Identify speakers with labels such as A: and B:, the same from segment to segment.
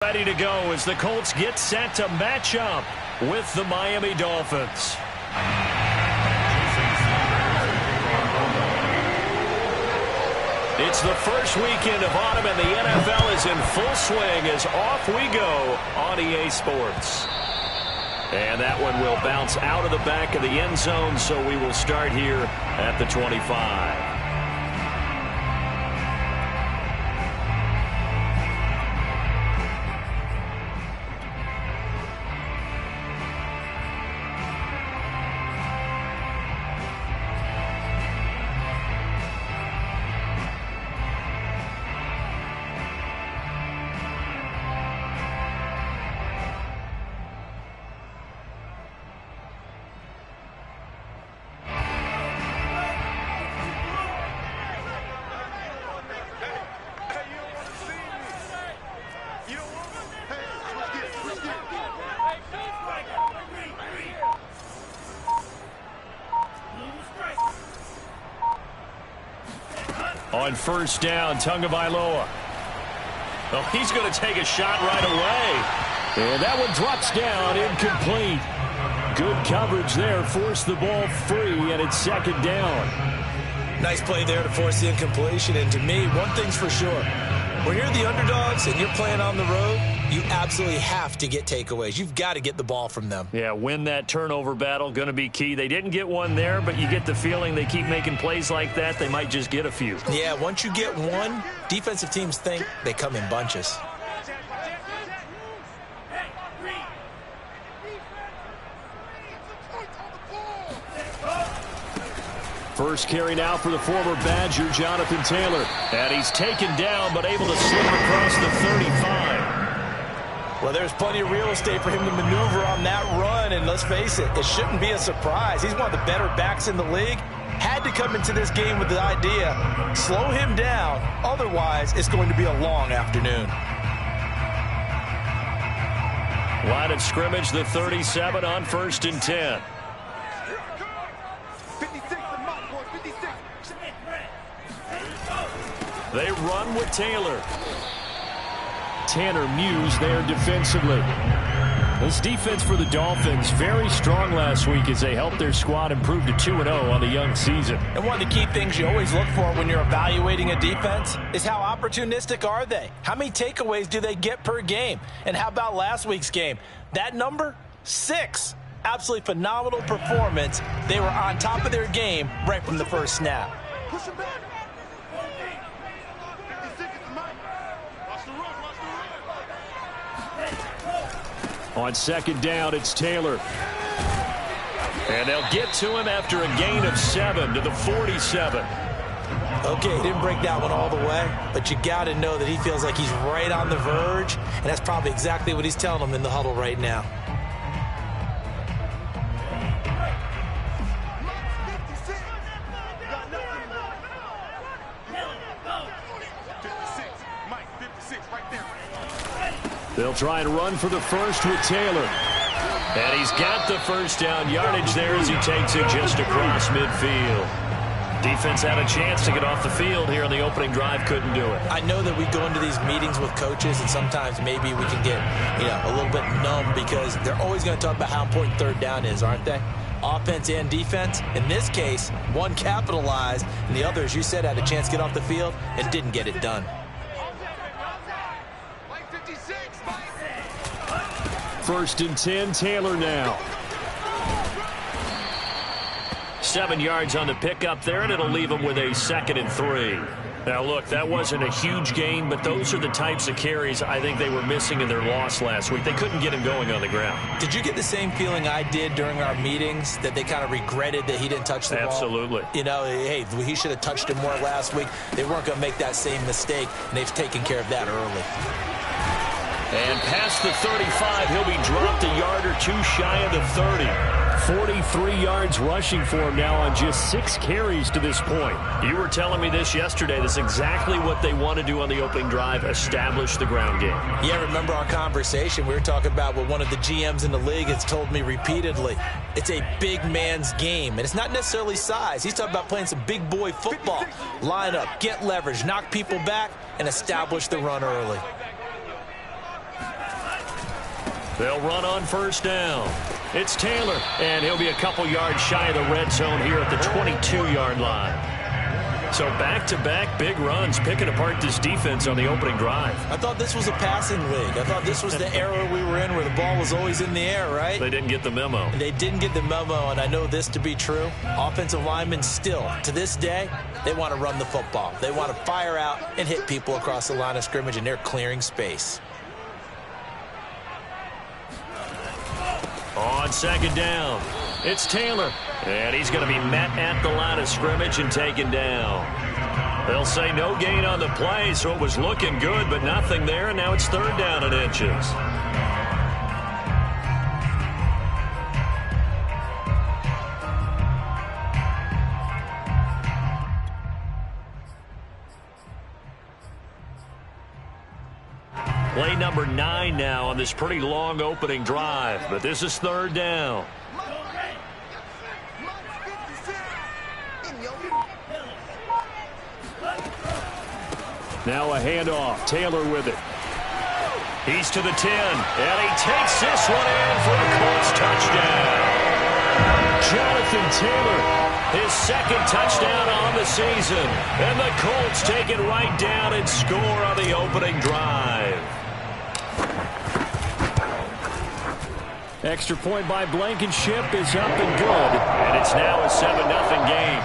A: Ready to go as the Colts get set to match up with the Miami Dolphins. It's the first weekend of autumn and the NFL is in full swing as off we go on EA Sports. And that one will bounce out of the back of the end zone, so we will start here at the 25. On first down, Tagovailoa. Oh, he's going to take a shot right away. And that one drops down, incomplete. Good coverage there, forced the ball free, and it's second down.
B: Nice play there to force the incompletion. And to me, one thing's for sure. When you're the underdogs and you're playing on the road, you absolutely have to get takeaways. You've got to get the ball from them.
A: Yeah, win that turnover battle, going to be key. They didn't get one there, but you get the feeling they keep making plays like that, they might just get a few.
B: Yeah, once you get one, defensive teams think they come in bunches.
A: First carry now for the former Badger, Jonathan Taylor. And he's taken down, but able to slip across the 35.
B: Well, there's plenty of real estate for him to maneuver on that run, and let's face it, it shouldn't be a surprise. He's one of the better backs in the league. Had to come into this game with the idea, slow him down, otherwise it's going to be a long afternoon.
A: Line of scrimmage, the 37 on first and 10. They run with Taylor. Tanner Muse there defensively. This defense for the Dolphins, very strong last week as they helped their squad improve to 2-0 on the young season.
B: And one of the key things you always look for when you're evaluating a defense is how opportunistic are they? How many takeaways do they get per game? And how about last week's game? That number, 6. Absolutely phenomenal performance. They were on top of their game right from the first snap. Push him back.
A: On second down, it's Taylor. And they'll get to him after a gain of 7 to the 47.
B: Okay, he didn't break that one all the way, but you got to know that he feels like he's right on the verge, and that's probably exactly what he's telling them in the huddle right now.
A: They'll try and run for the first with Taylor. And he's got the first down yardage there as he takes it just across midfield. Defense had a chance to get off the field here on the opening drive, couldn't do it.
B: I know that we go into these meetings with coaches, and sometimes maybe we can get a little bit numb because they're always going to talk about how important third down is, aren't they? Offense and defense. In this case, one capitalized, and the other, as you said, had a chance to get off the field and didn't get it done.
A: First and 10, Taylor now. 7 yards on the pickup there, and it'll leave him with a 2nd and 3. Now, look, that wasn't a huge gain, but those are the types of carries I think they were missing in their loss last week. They couldn't get him going on the ground.
B: Did you get the same feeling I did during our meetings, that they kind of regretted that he didn't touch the ball?
A: Absolutely.
B: Hey, he should have touched it more last week. They weren't going to make that same mistake, and they've taken care of that early.
A: And past the 35, he'll be dropped a yard or two shy of the 30. 43 yards rushing for him now on just 6 carries to this point. You were telling me this yesterday. That's exactly what they want to do on the opening drive, establish the ground game.
B: Yeah, remember our conversation? We were talking about what one of the GMs in the league has told me repeatedly. It's a big man's game, and it's not necessarily size. He's talking about playing some big boy football. Line up, get leverage, knock people back, and establish the run early.
A: They'll run on first down. It's Taylor, and he'll be a couple yards shy of the red zone here at the 22-yard line. So back-to-back big runs, picking apart this defense on the opening drive.
B: I thought this was a passing league. I thought this was the era we were in where the ball was always in the air, right?
A: They didn't get the memo.
B: They didn't get the memo, and I know this to be true. Offensive linemen still, to this day, they want to run the football. They want to fire out and hit people across the line of scrimmage, and they're clearing space.
A: On second down, it's Taylor. And he's going to be met at the line of scrimmage and taken down. They'll say no gain on the play, so it was looking good, but nothing there, and now it's third down and inches. Play number 9 now on this pretty long opening drive, but this is third down. Now a handoff. Taylor with it. He's to the 10, and he takes this one in for a Colts touchdown. Jonathan Taylor, his second touchdown on the season, and the Colts take it right down and score on the opening drive. Extra point by Blankenship is up and good, and it's now a 7-0 game.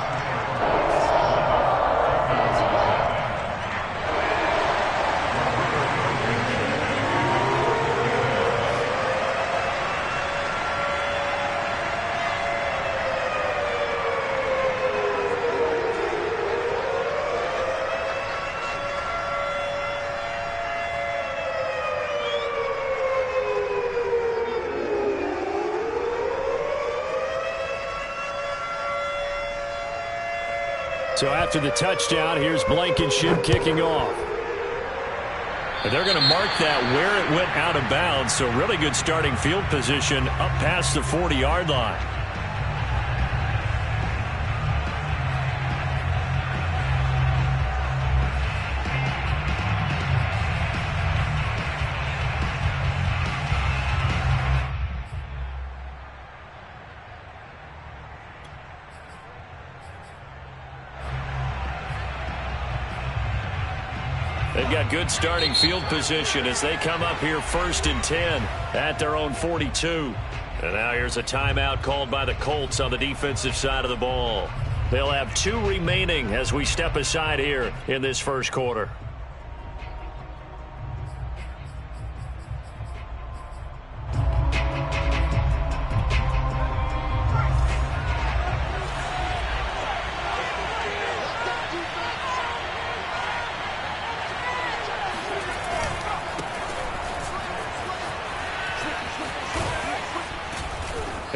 A: So after the touchdown, here's Blankenship kicking off. And they're going to mark that where it went out of bounds, so really good starting field position up past the 40-yard line. They've got good starting field position as they come up here 1st and 10 at their own 42. And now here's a timeout called by the Colts on the defensive side of the ball. They'll have 2 remaining as we step aside here in this first quarter.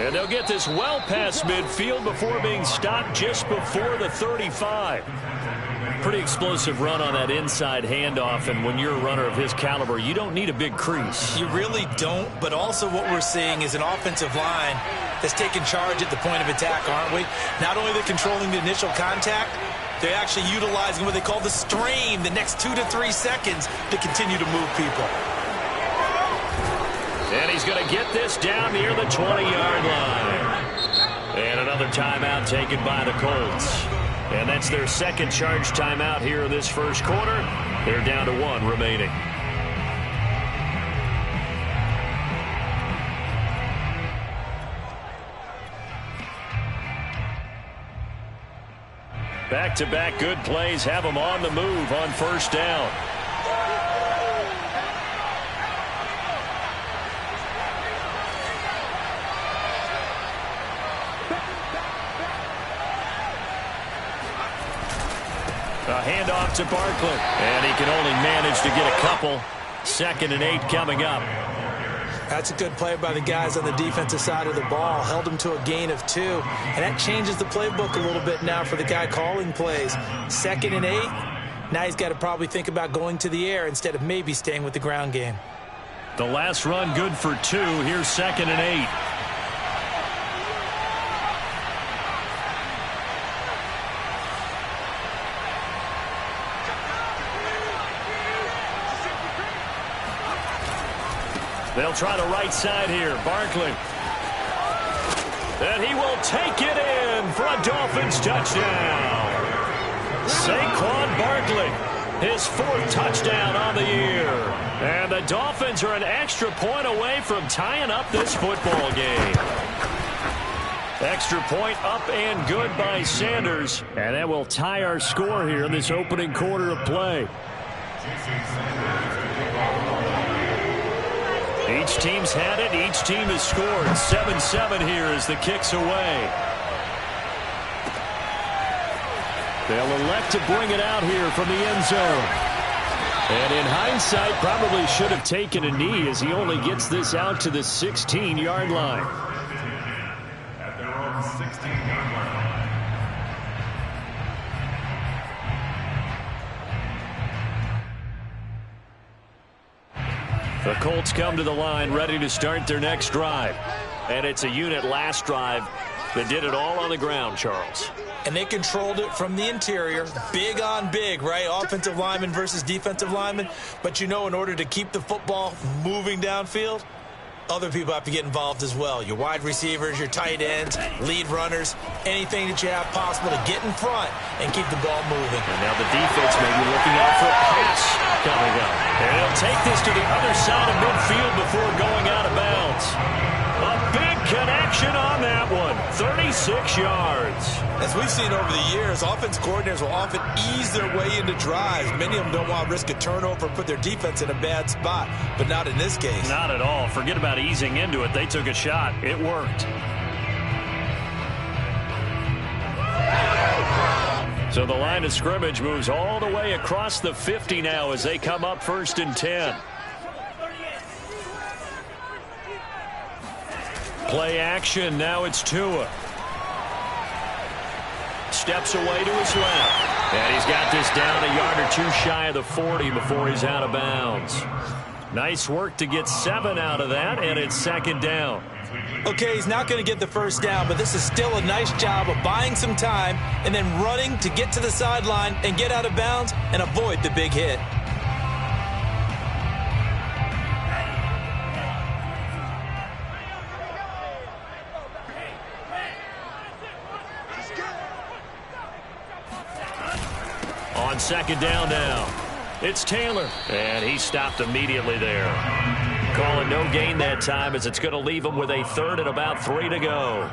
A: And they'll get this well past midfield before being stopped just before the 35. Pretty explosive run on that inside handoff, and when you're a runner of his caliber, you don't need a big crease.
B: You really don't, but also what we're seeing is an offensive line that's taking charge at the point of attack, aren't we? Not only are they controlling the initial contact, they're actually utilizing what they call the strain, the next 2 to 3 seconds to continue to move people.
A: And he's going to get this down near the 20-yard line. And another timeout taken by the Colts. And that's their second charge timeout here in this first quarter. They're down to 1 remaining. Back-to-back good plays have them on the move on first down. A handoff to Barkley, and he can only manage to get a couple. 2nd and 8 coming up.
B: That's a good play by the guys on the defensive side of the ball. Held him to a gain of 2, and that changes the playbook a little bit now for the guy calling plays. 2nd and 8, now he's got to probably think about going to the air instead of maybe staying with the ground game.
A: The last run good for 2. Here's 2nd and 8. They'll try the right side here. Barkley. And he will take it in for a Dolphins touchdown. Saquon Barkley, his 4th touchdown on the year. And the Dolphins are an extra point away from tying up this football game. Extra point up and good by Sanders. And that will tie our score here in this opening quarter of play. Each team's had it. Each team has scored. 7-7 here as the kick's away. They'll elect to bring it out here from the end zone. And in hindsight, probably should have taken a knee as he only gets this out to the 16-yard line.
C: At their own 16-yard line.
A: The Colts come to the line ready to start their next drive. And it's a unit last drive that did it all on the ground, Charles.
B: And they controlled it from the interior. Big on big, right? Offensive lineman versus defensive lineman. But, in order to keep the football moving downfield, other people have to get involved as well. Your wide receivers, your tight ends, lead runners, anything that you have possible to get in front and keep the ball moving.
A: And now the defense may be looking out for a pass coming up. And he'll take this to the other side of midfield before going out of bounds. A big connection on that one. 36 yards.
B: As we've seen over the years, offense coordinators will often ease their way into drives. Many of them don't want to risk a turnover or put their defense in a bad spot, but not in this case.
A: Not at all. Forget about easing into it. They took a shot. It worked. So the line of scrimmage moves all the way across the 50 now as they come up 1st and 10. Play action. Now it's Tua. Steps away to his left. And he's got this down a yard or 2 shy of the 40 before he's out of bounds. Nice work to get 7 out of that, and it's 2nd down.
B: Okay, he's not going to get the 1st down, but this is still a nice job of buying some time and then running to get to the sideline and get out of bounds and avoid the big hit.
A: On 2nd down now, it's Taylor, and he stopped immediately there. Calling no gain that time as it's going to leave him with a 3rd and about 3 to go.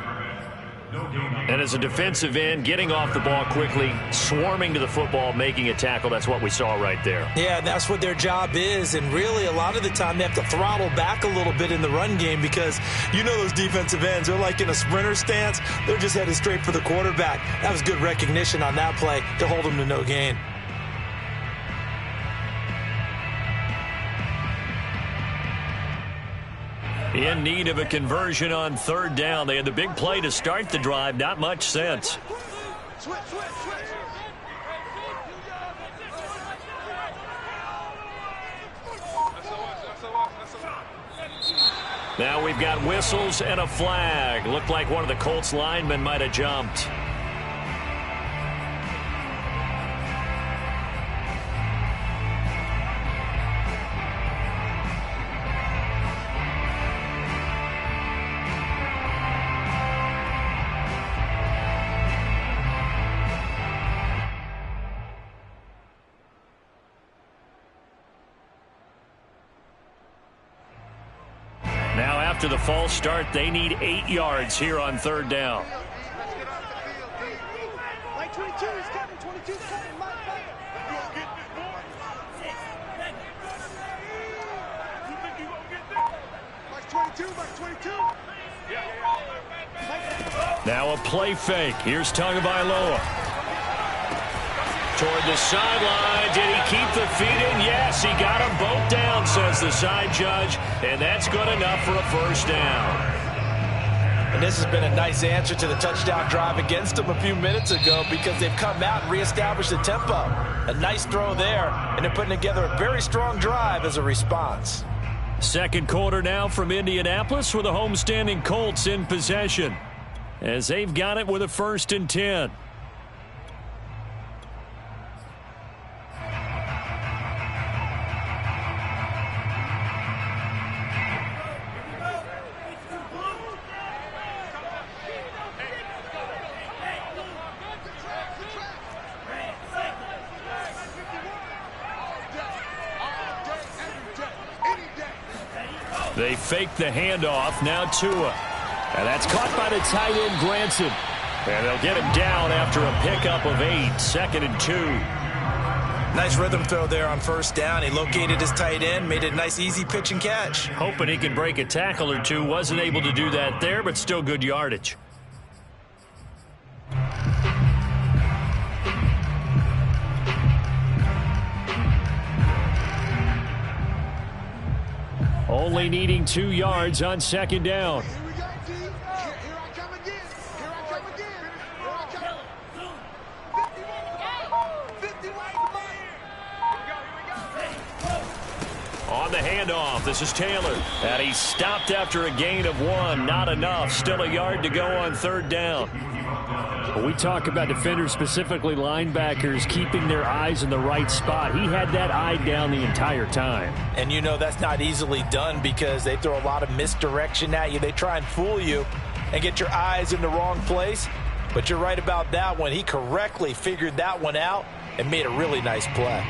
A: And as a defensive end, getting off the ball quickly, swarming to the football, making a tackle, that's what we saw right there.
B: Yeah, that's what their job is, and really a lot of the time they have to throttle back a little bit in the run game because those defensive ends, they're like in a sprinter stance. They're just headed straight for the quarterback. That was good recognition on that play to hold them to no gain.
A: In need of a conversion on 3rd down. They had the big play to start the drive. Not much sense. Now we've got whistles and a flag. Looked like one of the Colts linemen might have jumped. After the false start, they need 8 yards here on 3rd down. Now a play fake. Here's Tagovailoa. Toward the sideline. Did he keep the feet in? Yes, he got them both down, says the side judge. And that's good enough for a 1st down.
B: And this has been a nice answer to the touchdown drive against them a few minutes ago because they've come out and reestablished the tempo. A nice throw there, and they're putting together a very strong drive as a response.
A: 2nd quarter now from Indianapolis with the homestanding Colts in possession as they've got it with a 1st and 10. They fake the handoff. Now Tua. And that's caught by the tight end, Granson. And they'll get him down after a pickup of 8. 2nd and 2.
B: Nice rhythm throw there on first down. He located his tight end, made it a nice easy pitch and catch.
A: Hoping he could break a tackle or two. Wasn't able to do that there, but still good yardage. Only needing 2 yards on 2nd down.
D: Here we go, T. Here I come again. Here I come again. Here I come. 50 right to mine. Here we go.
A: On the handoff, this is Taylor. And he stopped after a gain of 1. Not enough. Still a yard to go on 3rd down. When we talk about defenders, specifically linebackers, keeping their eyes in the right spot, he had that eye down the entire time.
B: And you know that's not easily done because they throw a lot of misdirection at you. They try and fool you and get your eyes in the wrong place. But you're right about that one. He correctly figured that one out and made a really nice play.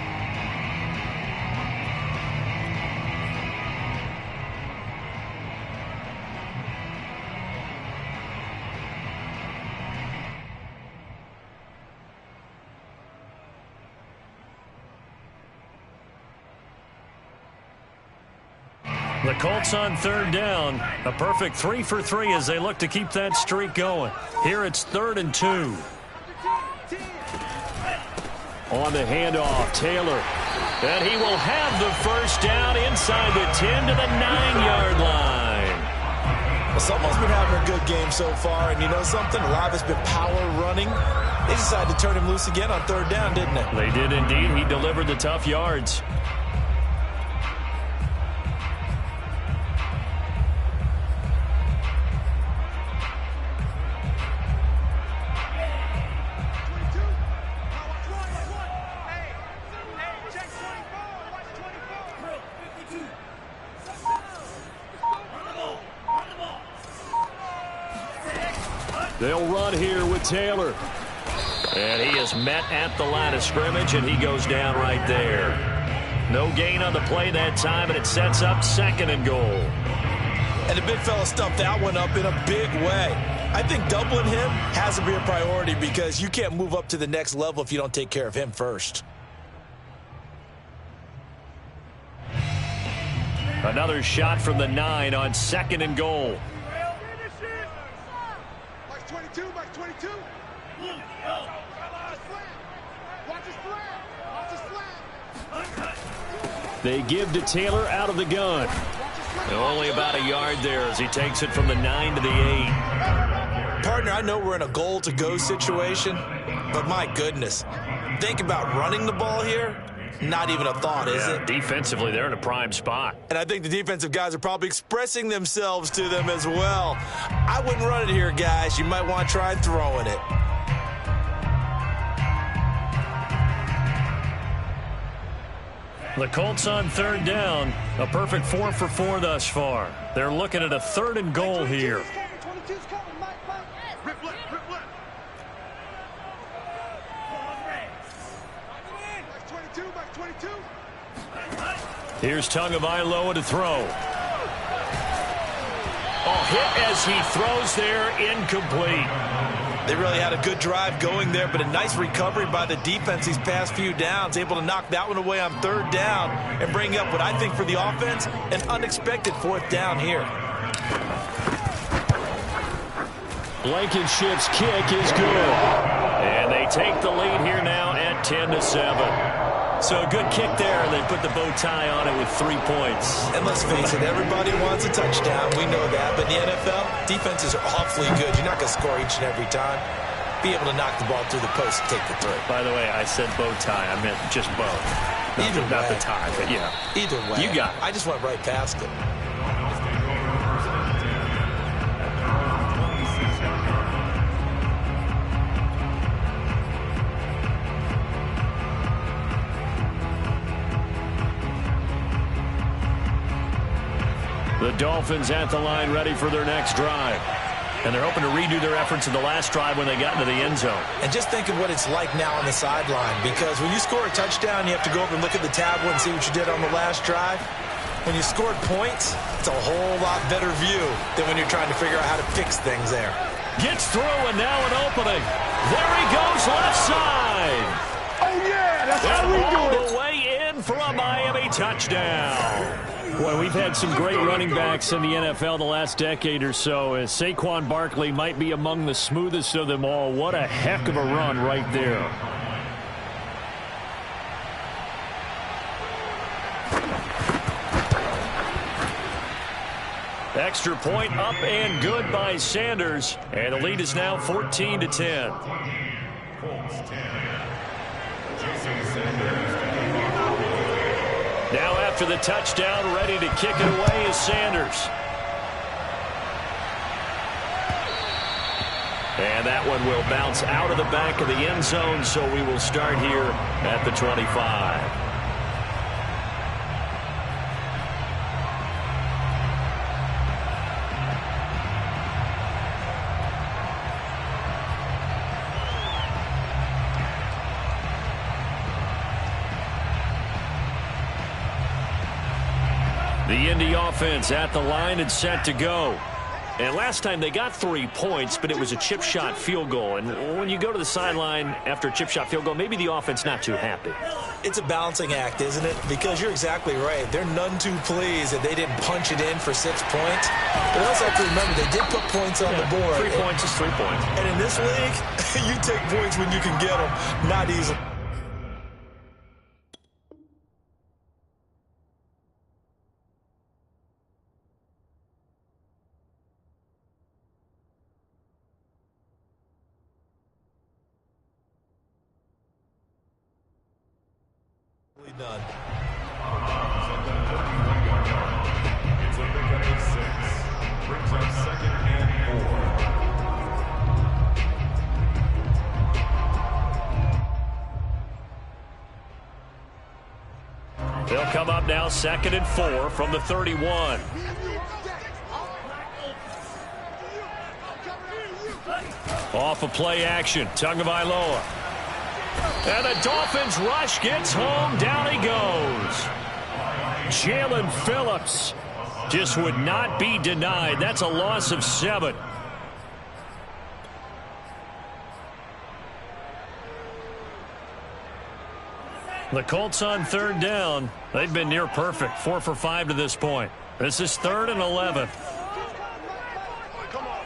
A: The Colts on 3rd down. A perfect 3 for 3 as they look to keep that streak going. Here it's 3rd and 2. On the handoff, Taylor. And he will have the first down inside the 10 to the 9-yard line.
B: Well, someone's been having a good game so far, and you know something? A lot of it's been power running. They decided to turn him loose again on 3rd down, didn't they?
A: They did indeed. He delivered the tough yards. They'll run here with Taylor. And he is met at the line of scrimmage, and he goes down right there. No gain on the play that time, and it sets up 2nd and goal.
B: And the big fella stuffed that one up in a big way. I think doubling him has to be a priority because you can't move up to the next level if you don't take care of him first.
A: Another shot from the 9 on 2nd and goal.
D: Mike 22, Mike 22. Watch his flat. Watch his flat.
A: They give to Taylor out of the gun. Only about a yard there as he takes it from the 9 to the 8.
B: Partner, I know we're in a goal-to-go situation, but my goodness. Think about running the ball here. Not even a thought, is it?
A: Defensively, they're in a prime spot.
B: And I think the defensive guys are probably expressing themselves to them as well. I wouldn't run it here, guys. You might want to try throwing it.
A: The Colts on 3rd down. A perfect 4 for 4 thus far. They're looking at a 3rd and goal here.
D: 22's coming, Mike. Rip left, rip left. Mike 22, Mike 22.
A: Here's Tagovailoa to throw. Oh, hit as he throws there, incomplete.
B: They really had a good drive going there, but a nice recovery by the defense these past few downs, able to knock that one away on 3rd down and bring up what I think for the offense, an unexpected 4th down here.
A: Blankenship's kick is good. And they take the lead here now at 10-7. So a good kick there, and they put the bow tie on it with 3 points.
B: And let's face it, everybody wants a touchdown. We know that. But in the NFL, defenses are awfully good. You're not going to score each and every time. Be able to knock the ball through the post and take the 3.
A: By the way, I said bow tie. I meant just bow. Not the tie, but yeah.
B: Either way.
A: You got it.
B: I just went right past it.
A: The Dolphins at the line ready for their next drive. And they're hoping to redo their efforts in the last drive when they got into the end zone.
B: And just think of what it's like now on the sideline, because when you score a touchdown, you have to go over and look at the tablet and see what you did on the last drive. When you scored points, it's a whole lot better view than when you're trying to figure out how to fix things there.
A: Gets through, and now an opening. There he goes, left side.
D: Oh, yeah, that's how we
A: all
D: do it.
A: the way in for a Miami touchdown. Boy, we've had some great running backs in the NFL the last decade or so. As Saquon Barkley might be among the smoothest of them all. What a heck of a run right there. Extra point up and good by Sanders. And the lead is now 14-10. Now after the touchdown, ready to kick it away is Sanders. And that one will bounce out of the back of the end zone, so we will start here at the 25. The Indy offense at the line and set to go. And last time they got 3 points, but it was a chip shot field goal. And when you go to the sideline after a chip shot field goal, maybe the offense not too happy.
B: It's a balancing act, isn't it? Because you're exactly right. They're none too pleased that they didn't punch it in for 6 points. But also have to remember, they did put points on the board.
A: 3 points is 3 points.
B: And in this league, you take points when you can get them, not easily. Done.
C: It's a pickup of 6. Brings up 2nd and 4.
A: They'll come up now 2nd and 4 from the 31. Off of play action, Tagovailoa. And the Dolphins rush gets home. Down he goes. Jalen Phillips just would not be denied. That's a loss of 7. The Colts on 3rd down. They've been near perfect. 4 for 5 to this point. This is 3rd and 11.
D: Come on.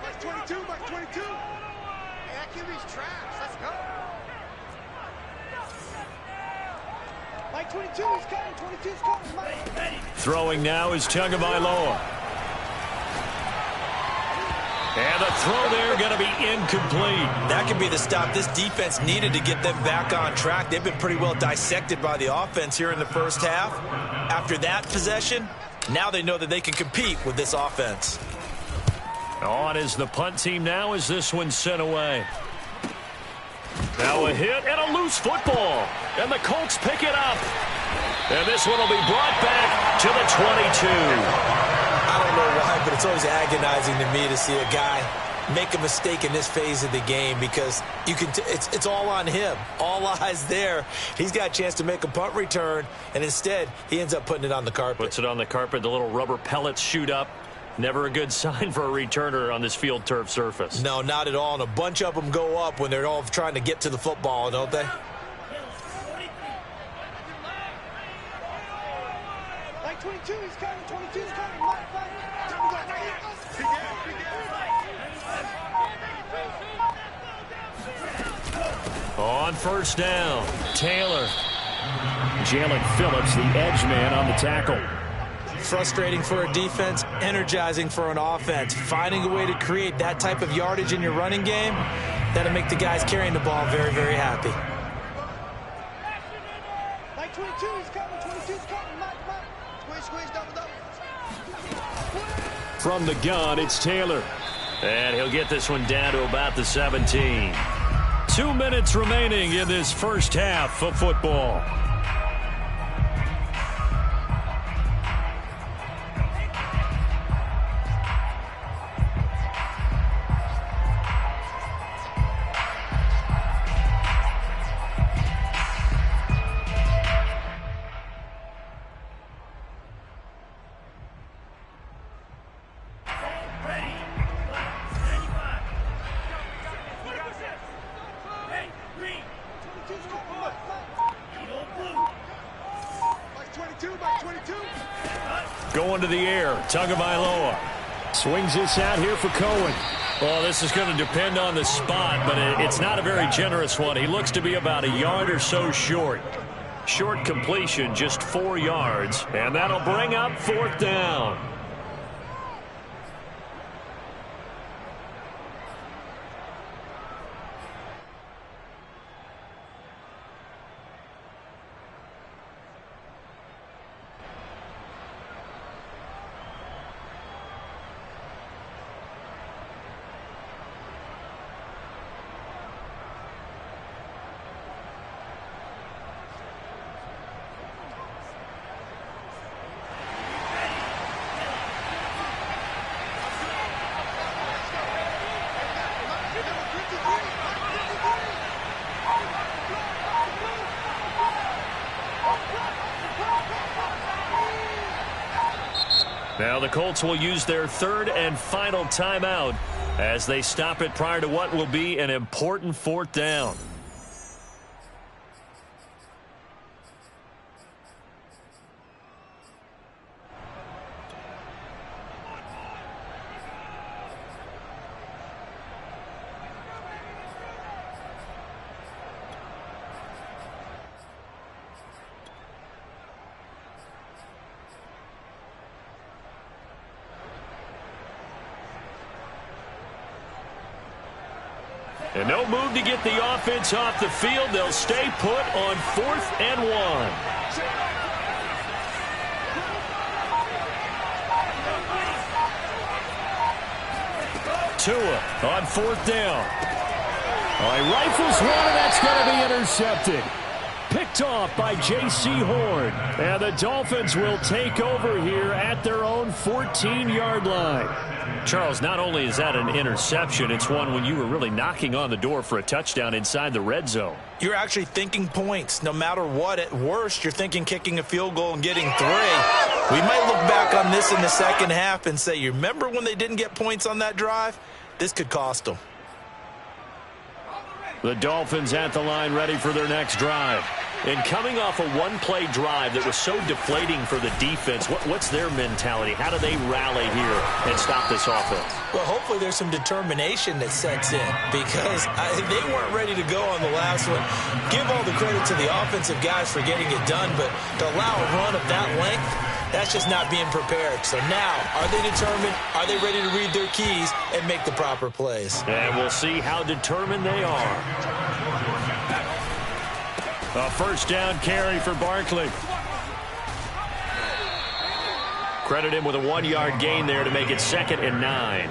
D: Mike 22, Mike 22. Hey, that QB's trash. Let's go. Mike 22, he's coming. 22's coming. Mike.
A: Throwing now is Tagovailoa. And the throw there going to be incomplete.
B: That could be the stop this defense needed to get them back on track. They've been pretty well dissected by the offense here in the first half. After that possession, now they know that they can compete with this offense.
A: On is the punt team now as this one's sent away. Now a hit and a loose football. And the Colts pick it up. And this one will be brought back to the 22.
B: I don't know why, but it's always agonizing to me to see a guy make a mistake in this phase of the game because you can it's all on him. All eyes there. He's got a chance to make a punt return, and instead he ends up putting it on the carpet.
A: Puts it on the carpet. The little rubber pellets shoot up. Never a good sign for a returner on this field turf surface.
B: No, not at all. And a bunch of them go up when they're all trying to get to the football, don't they?
D: Mike 22, he's coming. 22's coming. Mike.
A: On 1st down, Taylor. Jalen Phillips, the edge man on the tackle.
B: Frustrating for a defense, energizing for an offense. Finding a way to create that type of yardage in your running game, that'll make the guys carrying the ball very, very happy.
D: Mike 22, he's coming. 22's coming. Mike. Squeeze, double.
A: From the gun, it's Taylor. And he'll get this one down to about the 17. 2 minutes remaining in this first half of football. going to the air. Tagovailoa swings this out here for Cohen. Well, this is going to depend on the spot, but it's not a very generous one. He looks to be about a yard or so short. Short completion, just 4 yards, and that'll bring up 4th down. Now the Colts will use their 3rd and final timeout as they stop it prior to what will be an important 4th down. And no move to get the offense off the field. They'll stay put on 4th and 1. Tua on 4th down. He rifles one, and that's going to be intercepted. Picked off by J.C. Horn. And the Dolphins will take over here at their own 14-yard line. Charles, not only is that an interception, it's one when you were really knocking on the door for a touchdown inside the red zone.
B: You're actually thinking points. No matter what, at worst, you're thinking kicking a field goal and getting 3. We might look back on this in the second half and say, you remember when they didn't get points on that drive? This could cost them.
A: The Dolphins at the line ready for their next drive. And coming off a one-play drive that was so deflating for the defense, what's their mentality? How do they rally here and stop this offense?
B: Well, hopefully there's some determination that sets in because they weren't ready to go on the last one. Give all the credit to the offensive guys for getting it done, but to allow a run of that length, that's just not being prepared. So now, are they determined? Are they ready to read their keys and make the proper plays?
A: And we'll see how determined they are. A 1st down carry for Barkley. Credit him with a 1-yard gain there to make it 2nd and 9.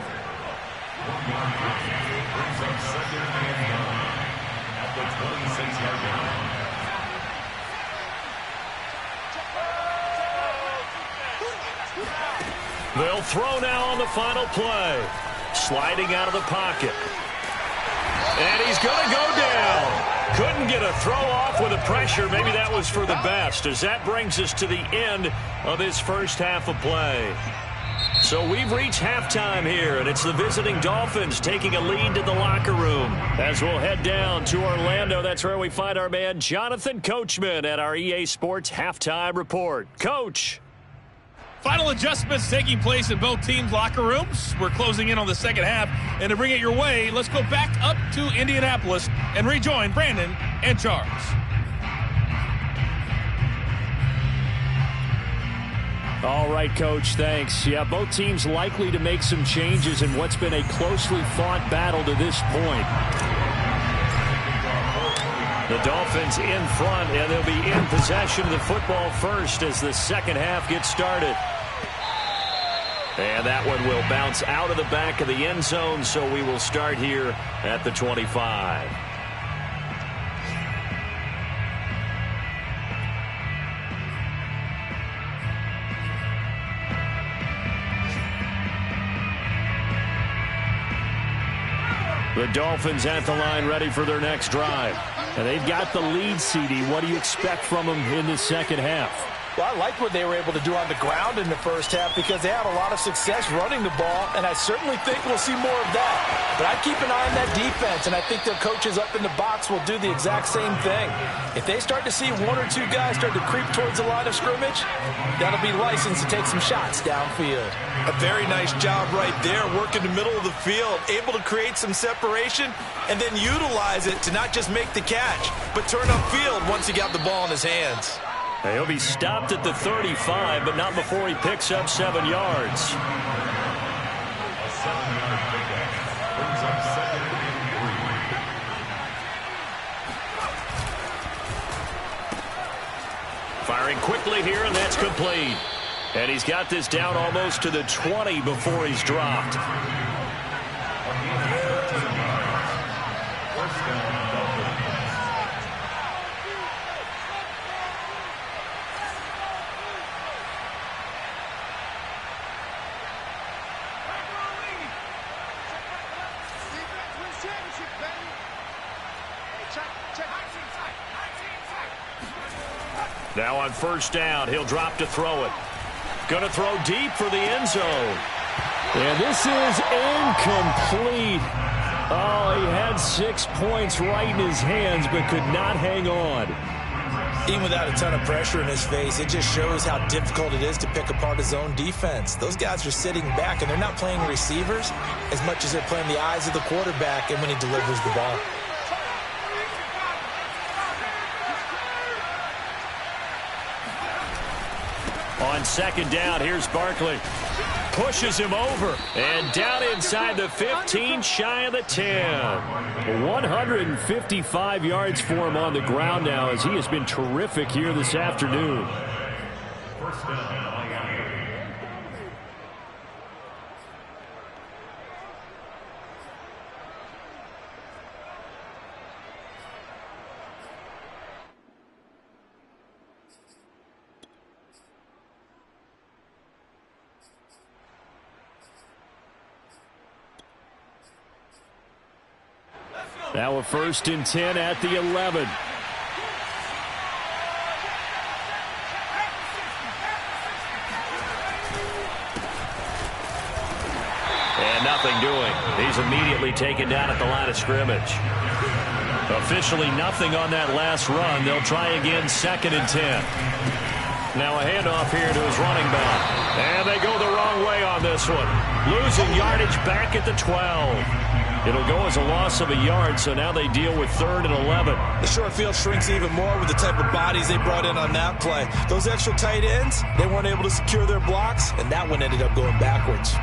A: They'll throw now on the final play. Sliding out of the pocket. And he's going to go down. Couldn't get a throw off with the pressure. Maybe that was for the best, as that brings us to the end of his first half of play. So we've reached halftime here, and it's the visiting Dolphins taking a lead to the locker room. As we'll head down to Orlando, that's where we find our man Jonathan Coachman at our EA Sports Halftime Report. Coach.
E: Final adjustments taking place in both teams' locker rooms. We're closing in on the second half. And to bring it your way, let's go back up to Indianapolis and rejoin Brandon and Charles.
A: All right, Coach, thanks. Yeah, both teams likely to make some changes in what's been a closely fought battle to this point. The Dolphins in front, and they'll be in possession of the football first as the second half gets started. And that one will bounce out of the back of the end zone, so we will start here at the 25. The Dolphins at the line ready for their next drive. And they've got the lead, CD. What do you expect from them in the second half?
B: Well, I like what they were able to do on the ground in the first half because they had a lot of success running the ball, and I certainly think we'll see more of that. But I'd keep an eye on that defense, and I think their coaches up in the box will do the exact same thing. If they start to see one or two guys start to creep towards the line of scrimmage, that'll be licensed to take some shots downfield.
F: A very nice job right there, working the middle of the field, able to create some separation, and then utilize it to not just make the catch, but turn upfield once he got the ball in his hands.
A: He'll be stopped at the 35, but not before he picks up 7 yards.
C: A 7-yard pickup brings up 2nd and 3.
A: Firing quickly here, and that's complete. And he's got this down almost to the 20 before he's dropped.
C: First down, Dolphins.
A: Now on first down, he'll drop to throw it. Going to throw deep for the end zone. And this is incomplete. Oh, he had 6 points right in his hands, but could not hang on.
B: Even without a ton of pressure in his face, it just shows how difficult it is to pick apart his own defense. Those guys are sitting back, and they're not playing receivers as much as they're playing the eyes of the quarterback and when he delivers the ball.
A: On second down, here's Barkley. Pushes him over. And down inside the 15, shy of the 10. 155 yards for him on the ground now as he has been terrific here this afternoon.
C: First down.
A: Now a 1st and 10 at the 11. And nothing doing. He's immediately taken down at the line of scrimmage. Officially nothing on that last run. They'll try again 2nd and 10. Now a handoff here to his running back. And they go the wrong way on this one. Losing yardage back at the 12. It'll go as a loss of a yard, so now they deal with 3rd and 11.
B: The short field shrinks even more with the type of bodies they brought in on that play. Those extra tight ends, they weren't able to secure their blocks, and that one ended up going backwards.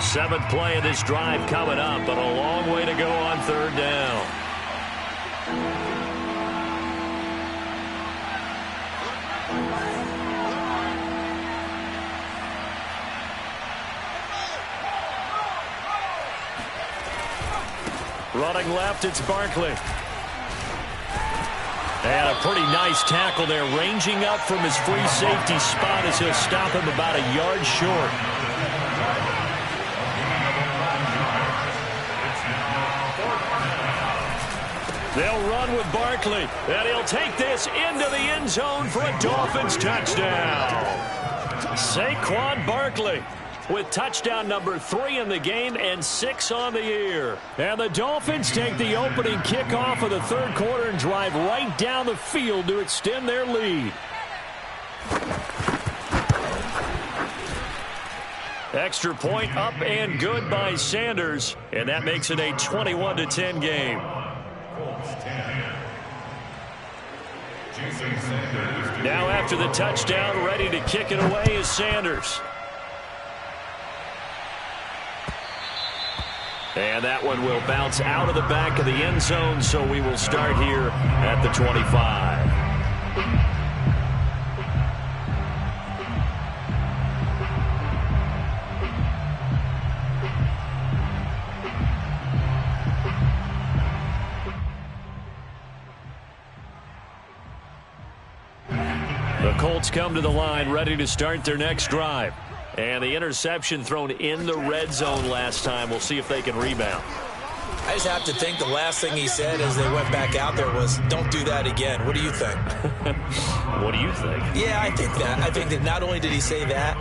A: 7th play of this drive coming up, but a long way to go on 3rd down. Running left, it's Barkley. And a pretty nice tackle there, ranging up from his free safety spot as he'll stop him about a yard short. They'll run with Barkley, and he'll take this into the end zone for a Dolphins touchdown. Saquon Barkley with touchdown number 3 in the game and 6 on the year. And the Dolphins take the opening kickoff of the 3rd quarter and drive right down the field to extend their lead. Extra point up and good by Sanders, and that makes it a 21-10 game. Now after the touchdown, ready to kick it away is Sanders. And that one will bounce out of the back of the end zone, so we will start here at the 25. The Colts come to the line, ready to start their next drive. And the interception thrown in the red zone last time. We'll see if they can rebound.
F: I just have to think the last thing he said as they went back out there was, don't do that again. What do you think?
A: What do you think?
F: Yeah, I think that. I think that not only did he say that,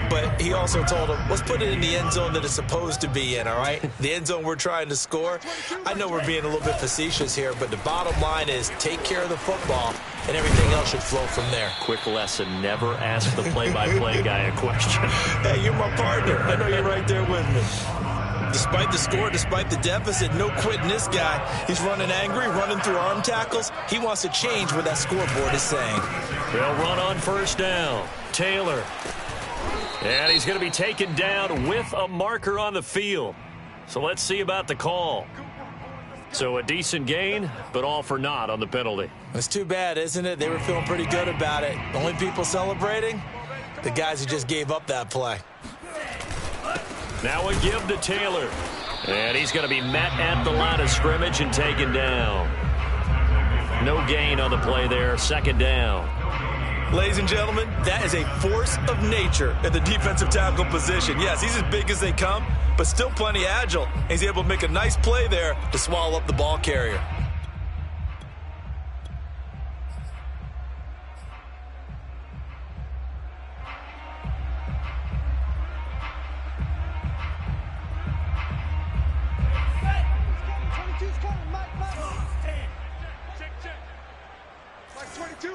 F: but he also told him, let's put it in the end zone that it's supposed to be in, all right? The end zone we're trying to score. I know we're being a little bit facetious here, but the bottom line is take care of the football, and everything else should flow from there.
A: Quick lesson, never ask the play-by-play guy a question.
F: Hey, you're my partner. I know you're right there with me. Despite the score, despite the deficit, no quitting this guy. He's running angry, running through arm tackles. He wants to change what that scoreboard is saying.
A: They'll run on first down. Taylor. And he's going to be taken down with a marker on the field. So let's see about the call. So a decent gain, but all for naught on the penalty.
F: It's too bad, isn't it? They were feeling pretty good about it. The only people celebrating, the guys who just gave up that play.
A: Now a give to Taylor. And he's going to be met at the line of scrimmage and taken down. No gain on the play there. Second down.
F: Ladies and gentlemen, that is a force of nature in the defensive tackle position. Yes, he's as big as they come, but still plenty agile. He's able to make a nice play there to swallow up the ball carrier.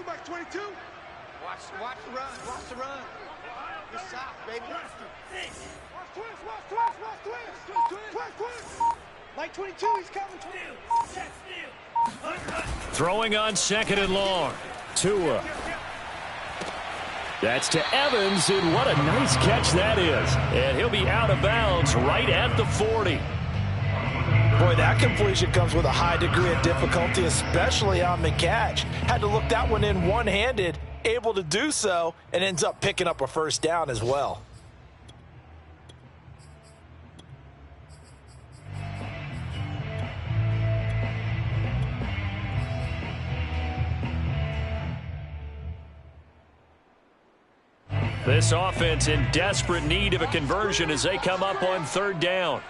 D: Mike 22. Watch the run. Watch the run. You're south, baby. Watch twist. Mike 22, he's coming.
A: Throwing on second and long. Tua. That's to Evans, and what a nice catch that is. And he'll be out of bounds right at the 40.
B: Boy, that completion comes with a high degree of difficulty, especially on the catch. Had to look that one in one-handed, able to do so, and ends up picking up a first down as well.
A: This offense in desperate need of a conversion as they come up on third down.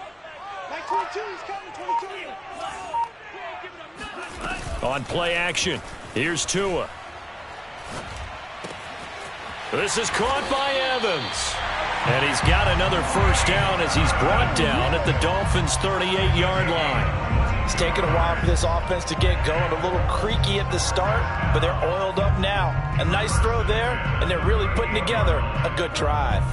D: Mike 22, he's coming. 22.
A: On play action, here's Tua. This is caught by Evans. And he's got another first down as he's brought down at the Dolphins' 38-yard line.
B: It's taken a while for this offense to get going. A little creaky at the start, but they're oiled up now. A nice throw there, and they're really putting together a good drive.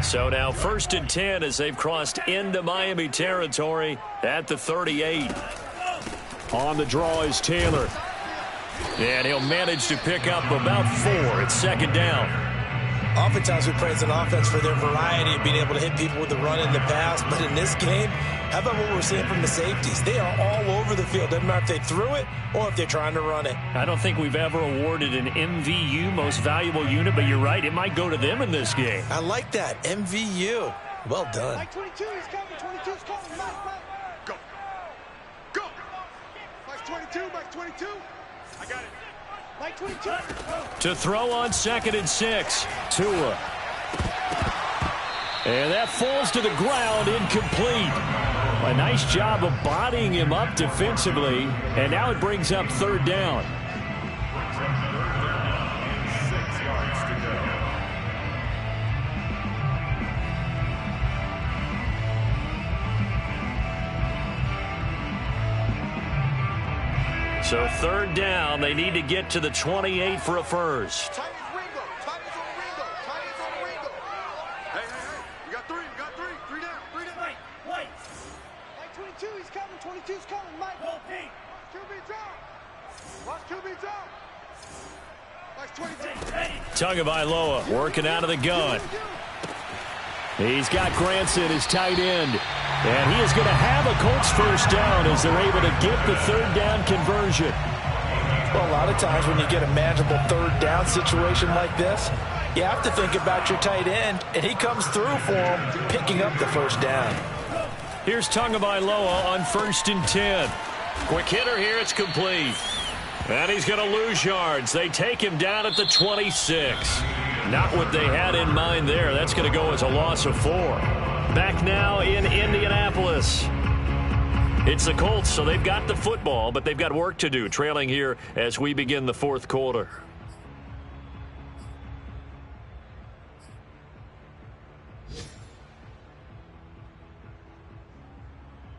A: So now 1st and 10 as they've crossed into Miami territory at the 38. On the draw is Taylor. And he'll manage to pick up about 4 at second down.
F: Oftentimes we praise an offense for their variety of being able to hit people with the run in the pass. But in this game, how about what we're seeing from the safeties? They are all over the field. Doesn't matter if they threw it or if they're trying to run it.
A: I don't think we've ever awarded an MVU, most valuable unit, but you're right. It might go to them in this game.
F: I like that. MVU. Well done.
D: Mike 22, he's coming. 22's coming. Mike. Go. Mike 22. I got it. Mike 22.
A: To throw on 2nd and 6. Tua. And that falls to the ground, incomplete. A nice job of bodying him up defensively. And now it brings up third down.
C: 6 yards to go.
A: So third down, they need to get to the 28 for a first.
D: Titans on Ringo. Hey. You got three. 3 down. Wait. Mike 22, he's coming. 22's coming. Mike. Watch QB drop. Mike 22.
A: Tagovailoa working out of the gun. He's got Granson, his tight end. And he is going to have a Colts first down as they're able to get the third down conversion.
B: Well, a lot of times when you get a manageable third down situation like this, you have to think about your tight end, and he comes through for him, picking up the first down.
A: Here's Tagovailoa on 1st and 10. Quick hitter here, it's complete. And he's going to lose yards. They take him down at the 26. Not what they had in mind there. That's going to go as a loss of 4. Back now in Indianapolis. It's the Colts, so they've got the football, but they've got work to do, trailing here as we begin the fourth quarter.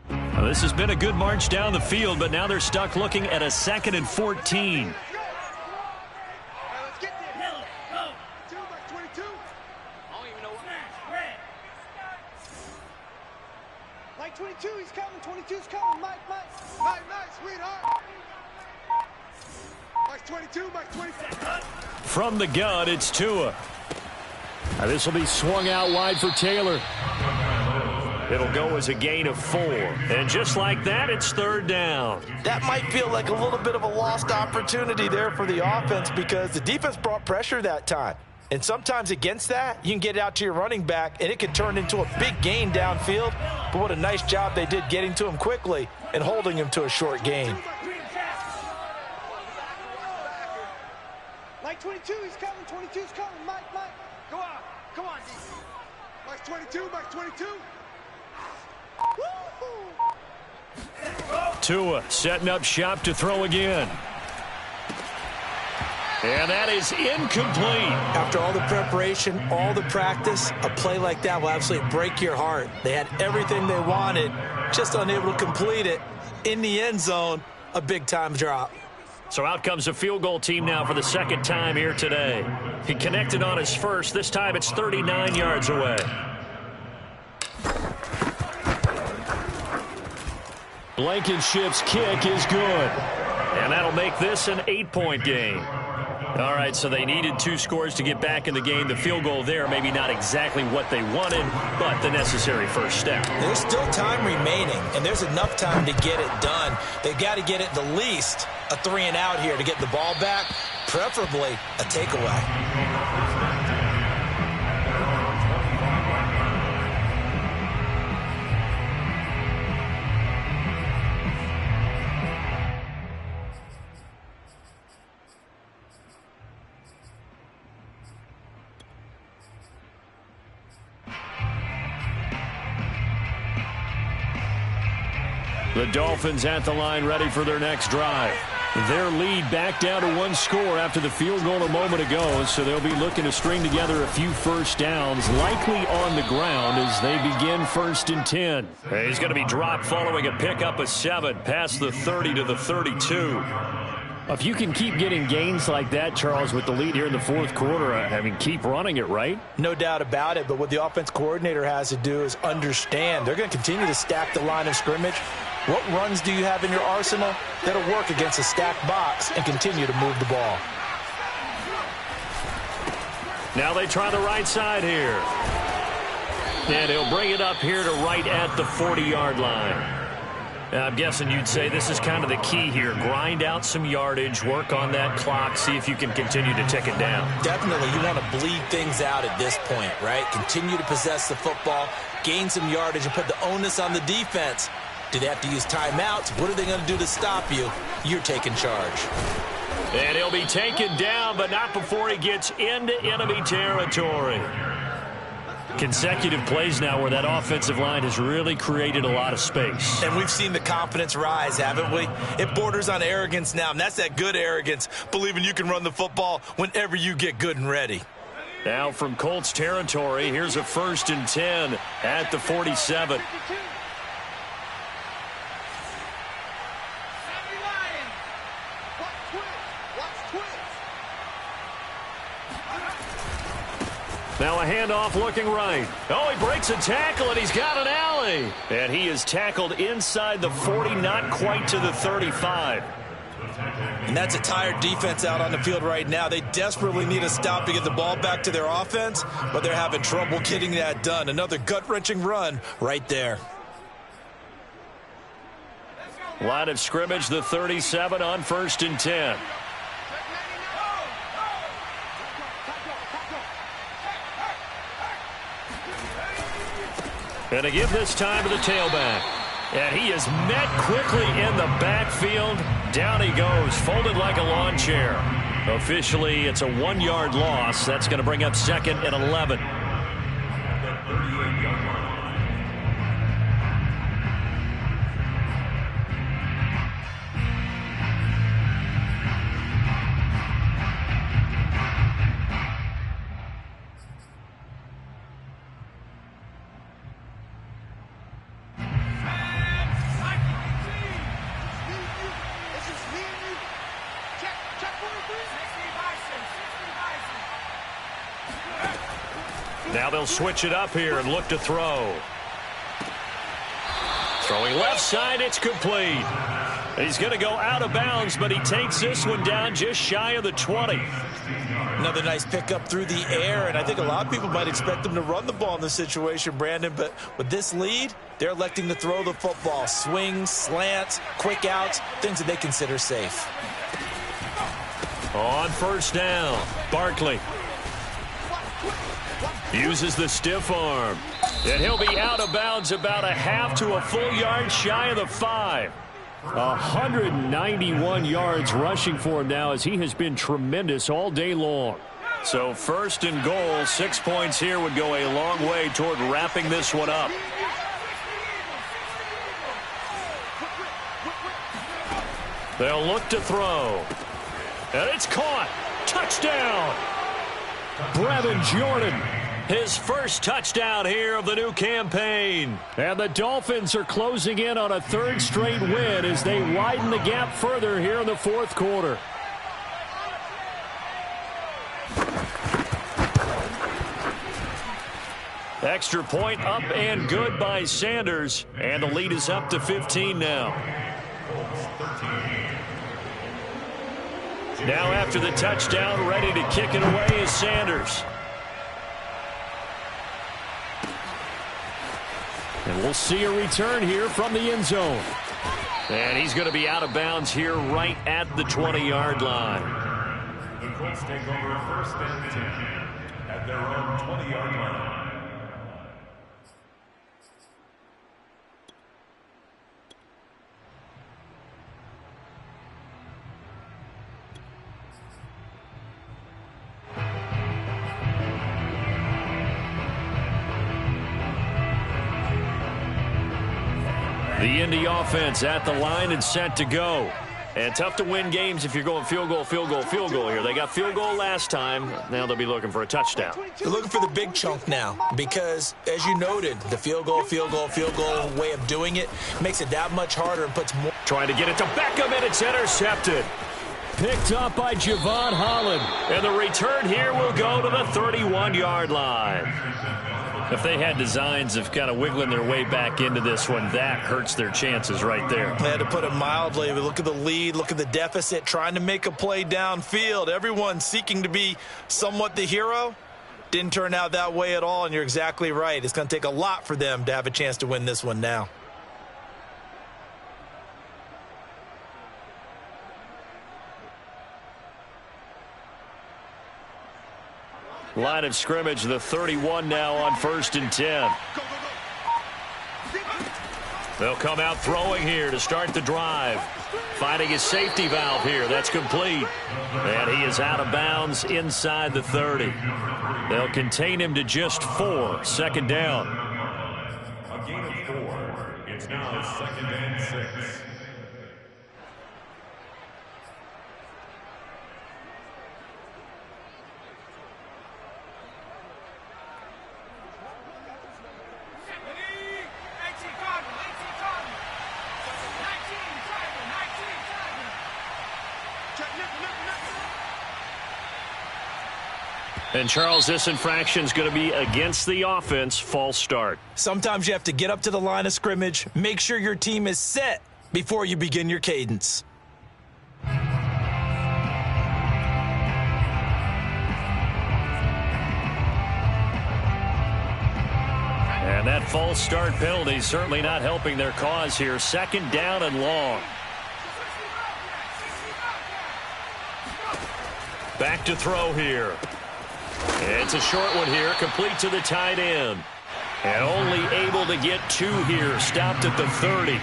A: Well, this has been a good march down the field, but now they're stuck looking at a 2nd and 14.
D: Mike 22, he's coming. 22's coming. Mike, sweetheart. Mike 22, Mike 22.
A: From the gun, it's Tua. Now this will be swung out wide for Taylor. It'll go as a gain of 4. And just like that, it's 3rd down.
B: That might feel like a little bit of a lost opportunity there for the offense because the defense brought pressure that time. And sometimes against that, you can get it out to your running back, and it could turn into a big gain downfield. But what a nice job they did getting to him quickly and holding him to a short gain.
D: Mike 22, he's coming. 22's coming. Mike. Go on. Come on, D. Mike 22, Mike 22.
A: Tua setting up shop to throw again. And that is incomplete.
F: After all the preparation, all the practice, a play like that will absolutely break your heart. They had everything they wanted, just unable to complete it. In the end zone, a big-time drop.
A: So out comes the field goal team now for the 2nd time here today. He connected on his first. This time it's 39 yards away. Blankenship's kick is good. And that'll make this an 8-point game. All right, so they needed 2 scores to get back in the game. The field goal there, maybe not exactly what they wanted, but the necessary first step.
F: There's still time remaining, and there's enough time to get it done. They've got to get it the least a 3-and-out here to get the ball back, preferably a takeaway.
A: The Dolphins at the line ready for their next drive. Their lead back down to 1 score after the field goal a moment ago, so they'll be looking to string together a few first downs, likely on the ground as they begin 1st and 10. He's going to be dropped following a pickup of 7 past the 30 to the 32. If you can keep getting gains like that, Charles, with the lead here in the fourth quarter, I mean, keep running it, right?
B: No doubt about it, but what the offense coordinator has to do is understand. They're going to continue to stack the line of scrimmage. What runs do you have in your arsenal that'll work against a stacked box and continue to move the ball?
A: Now they try the right side here. And he'll bring it up here to right at the 40-yard line. I'm guessing you'd say this is kind of the key here. Grind out some yardage, work on that clock, see if you can continue to tick it down.
F: Definitely, you want to bleed things out at this point, right? Continue to possess the football, gain some yardage, and put the onus on the defense. Do they have to use timeouts? What are they going to do to stop you? You're taking charge.
A: And he'll be taken down, but not before he gets into enemy territory. Consecutive plays now where that offensive line has really created a lot of space.
F: And we've seen the confidence rise, haven't we? It borders on arrogance now, and that's that good arrogance, believing you can run the football whenever you get good and ready.
A: Now from Colts territory, here's a 1st and 10 at the 47. Now a handoff looking right. Oh, he breaks a tackle, and he's got an alley. And he is tackled inside the 40, not quite to the 35.
F: And that's a tired defense out on the field right now. They desperately need a stop to get the ball back to their offense, but they're having trouble getting that done. Another gut-wrenching run right there.
A: Line of scrimmage, the 37 on 1st and 10. And to give this time to the tailback. And he is met quickly in the backfield. Down he goes, folded like a lawn chair. Officially, it's a 1-yard loss. That's going to bring up 2nd and 11. Now they'll switch it up here and look to throw. Throwing left side, it's complete. He's going to go out of bounds, but he takes this one down just shy of the 20.
F: Another nice pickup through the air, and I think a lot of people might expect him to run the ball in this situation, Brandon, but with this lead, they're electing to throw the football. Swings, slants, quick outs, things that they consider safe.
A: On first down, Barkley uses the stiff arm. And he'll be out of bounds about a half to a full yard shy of the 5. 191 yards rushing for him now as he has been tremendous all day long. So 1st and goal, 6 points here would go a long way toward wrapping this one up. They'll look to throw. And it's caught. Touchdown. Brevin Jordan. His first touchdown here of the new campaign. And the Dolphins are closing in on a 3rd straight win as they widen the gap further here in the 4th quarter. Extra point up and good by Sanders. And the lead is up to 15 now. Now after the touchdown, ready to kick it away is Sanders. And we'll see a return here from the end zone. And he's going to be out of bounds here right at the 20-yard line.
C: The Colts take over 1st and 10 at their own 20-yard line.
A: The Indy offense at the line and set to go. And tough to win games if you're going field goal, field goal, field goal here. They got field goal last time. Now they'll be looking for a touchdown.
F: They're looking for the big chunk now because, as you noted, the field goal way of doing it makes it that much harder and puts more.
A: Trying to get it to Beckham, and it's intercepted. Picked up by Javon Holland. And the return here will go to the 31-yard line. If they had designs of kind of wiggling their way back into this one, that hurts their chances right there.
F: I had to put it mildly, but look at the lead, look at the deficit, trying to make a play downfield. Everyone seeking to be somewhat the hero. Didn't turn out that way at all, and you're exactly right. It's going to take a lot for them to have a chance to win this one now.
A: Line of scrimmage, the 31 now on 1st and 10. They'll come out throwing here to start the drive. Finding his safety valve here. That's complete. And he is out of bounds inside the 30. They'll contain him to just 4. 2nd down.
C: A gain of 4. It's now 2nd and 6.
A: And, Charles, this infraction is going to be against the offense. False start.
F: Sometimes you have to get up to the line of scrimmage, make sure your team is set before you begin your cadence.
A: And that false start penalty certainly not helping their cause here. 2nd down and long. Back to throw here. It's a short one here, complete to the tight end. And only able to get 2 here. Stopped at the 30.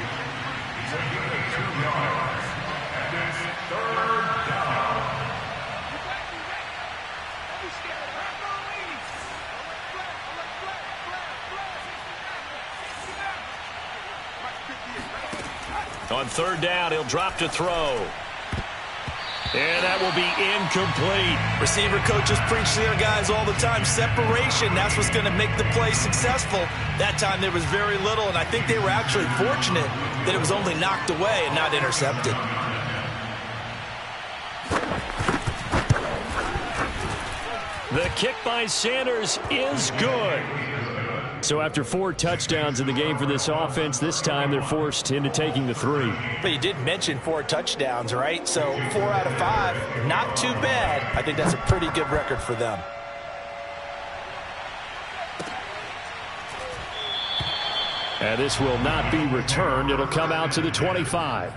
A: On 3rd down, he'll drop to throw. And that will be incomplete.
F: Receiver coaches preach to their guys all the time. Separation, that's what's going to make the play successful. That time there was very little, and I think they were actually fortunate that it was only knocked away and not intercepted.
A: The kick by Sanders is good. So after 4 touchdowns in the game for this offense, this time they're forced into taking the 3.
B: But you did mention 4 touchdowns, right? So 4 out of 5, not too bad. I think that's a pretty good record for them.
A: And this will not be returned. It'll come out to the 25.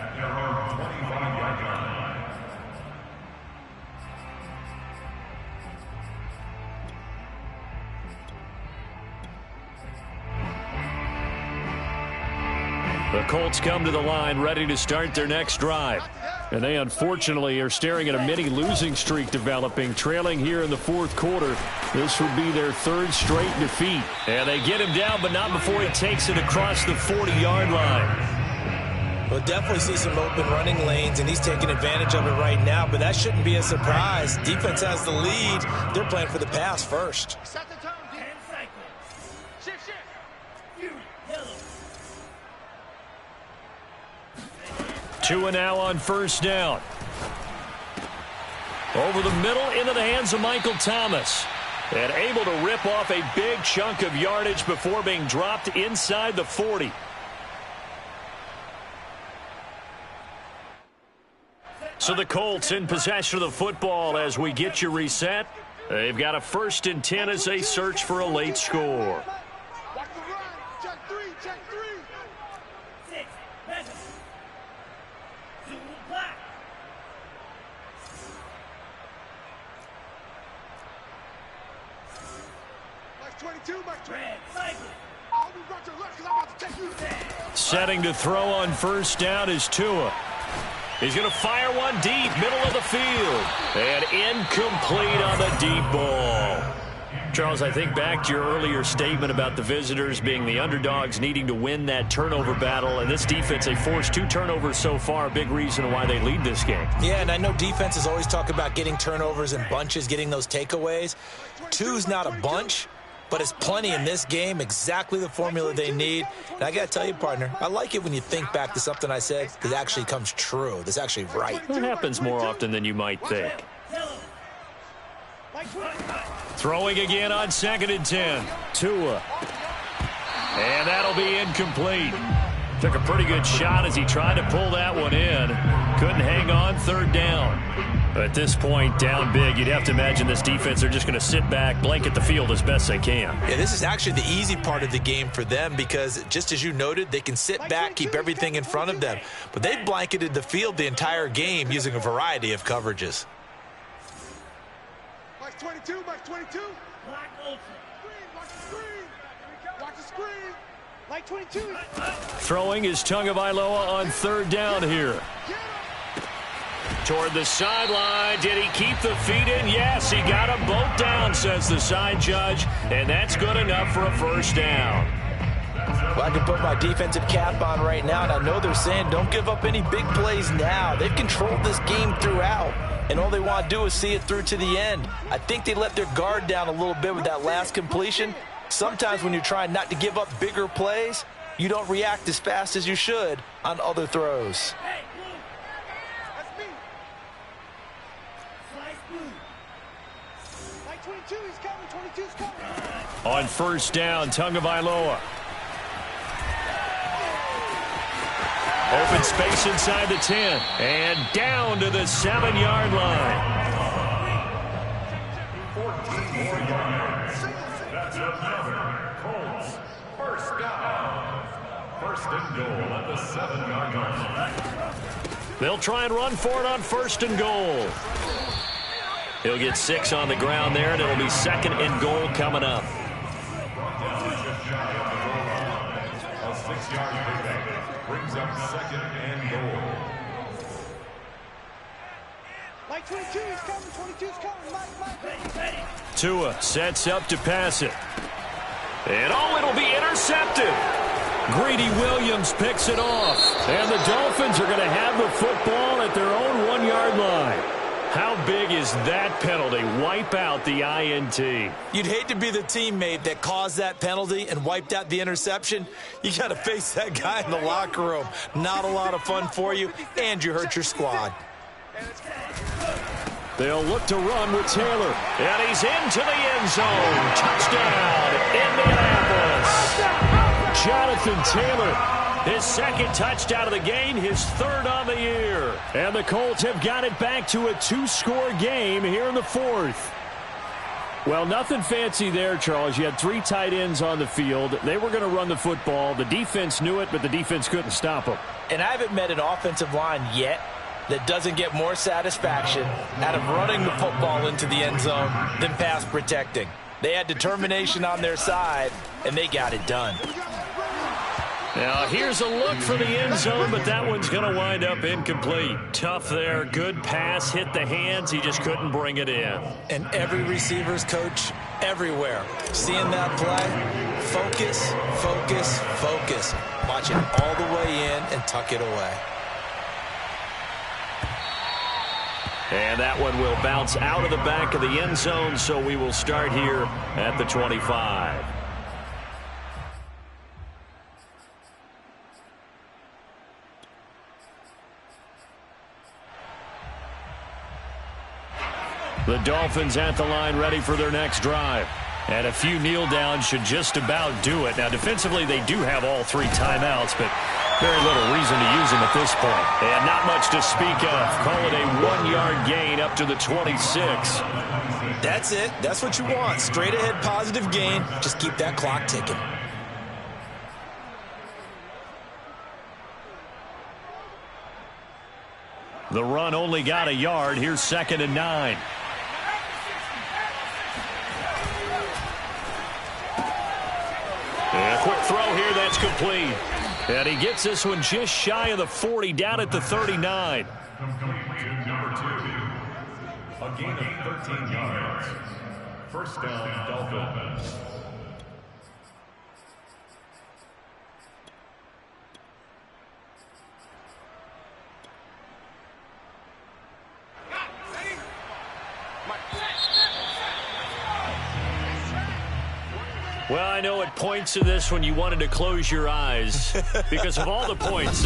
A: The Colts come to the line ready to start their next drive. And they unfortunately are staring at a mini losing streak developing, trailing here in the 4th quarter. This would be their 3rd straight defeat. And they get him down, but not before he takes it across the 40-yard line.
F: We'll definitely see some open running lanes, and he's taking advantage of it right now, but that shouldn't be a surprise. Defense has the lead. They're playing for the pass first.
D: Set the tone, D. Shift, shift.
A: 2 now on 1st down. Over the middle into the hands of Michael Thomas. And able to rip off a big chunk of yardage before being dropped inside the 40. So the Colts in possession of the football as we get you reset. They've got a 1st and 10 as they search for a late score.
D: Watch the run. Check 3, check 3.
G: 6, measure. 2, black.
D: Mike 22, Mike 20.
G: Red, cycle.
D: I'll be right to your left because I'm about to take you.
A: Setting to throw on 1st down is Tua. He's going to fire one deep, middle of the field. And incomplete on the deep ball. Charles, I think back to your earlier statement about the visitors being the underdogs needing to win that turnover battle. And this defense, they forced 2 turnovers so far, a big reason why they lead this game.
F: Yeah, and I know defenses always talk about getting turnovers in bunches, getting those takeaways. 2's not a bunch, but it's plenty in this game, exactly the formula they need. And I got to tell you, partner, I like it when you think back to something I said that actually comes true. That's actually right.
A: It happens more often than you might think. Throwing again on 2nd and 10. Tua. And that'll be incomplete. Took a pretty good shot as he tried to pull that one in. Couldn't hang on 3rd down. At this point, down big, you'd have to imagine this defense are just going to sit back, blanket the field as best they can.
F: Yeah, this is actually the easy part of the game for them because, just as you noted, they can sit back, keep everything in front of them. But they've blanketed the field the entire game using a variety of coverages.
D: Mike 22, Mike 22.
G: Black ultra.
D: Watch the screen. Watch the screen. Mike 22.
A: Throwing is Tagovailoa on 3rd down here. Toward the sideline. Did he keep the feet in? Yes, he got them both down, says the side judge. And that's good enough for a 1st down.
B: Well, I can put my defensive cap on right now, and I know they're saying don't give up any big plays now. They've controlled this game throughout, and all they want to do is see it through to the end. I think they let their guard down a little bit with that last completion. Sometimes when you're trying not to give up bigger plays, you don't react as fast as you should on other throws.
G: Hey, blue.
D: That's me.
G: Slice blue.
D: Mike 22, he's coming. 22's coming.
A: On 1st down, Tagovailoa. Open space inside the 10. And down to the 7-yard line.
C: 14 more yards. That's another Colts 1st down. 1st and goal at the 7-yard line.
A: They'll try and run for it on 1st and goal. He'll get 6 on the ground there, and it'll be 2nd and goal coming up.
C: 6-yard pickup brings up second and goal.
D: Like 22, he's coming. 22's coming. Mike.
A: Tua sets up to pass it. And it'll be intercepted. Greedy Williams picks it off. And the Dolphins are going to have the football at their own 1-yard line. How big is that penalty? Wipe out the INT.
F: You'd hate to be the teammate that caused that penalty and wiped out the interception. You got to face that guy in the locker room. Not a lot of fun for you, and you hurt your squad.
A: They'll look to run with Taylor. And he's into the end zone. Touchdown, Indianapolis. Jonathan Taylor, his second touchdown of the game, his third on the year. And the Colts have got it back to a 2-score game here in the fourth. Well, nothing fancy there, Charles. You had 3 tight ends on the field. They were going to run the football. The defense knew it, but the defense couldn't stop them.
B: And I haven't met an offensive line yet that doesn't get more satisfaction out of running the football into the end zone than pass protecting. They had determination on their side, and they got it done.
A: Now, here's a look for the end zone, but that one's going to wind up incomplete. Tough there. Good pass. Hit the hands. He just couldn't bring it in.
F: And every receiver's coach everywhere. Seeing that play, focus, focus, focus. Watch it all the way in and tuck it away.
A: And that one will bounce out of the back of the end zone, so we will start here at the 25. The Dolphins at the line ready for their next drive. And a few kneel downs should just about do it. Now, defensively, they do have all 3 timeouts, but very little reason to use them at this point. And not much to speak of. Call it a 1-yard gain up to the 26.
F: That's it. That's what you want. Straight ahead positive gain. Just keep that clock ticking.
A: The run only got a yard. Here's 2nd and 9. And a quick throw here. That's complete. And he gets this one just shy of the 40, down at the 39.
C: Number 2. A gain of 13 yards. First down, Dolphins.
A: Well, I know at points of this when you wanted to close your eyes because of all the points.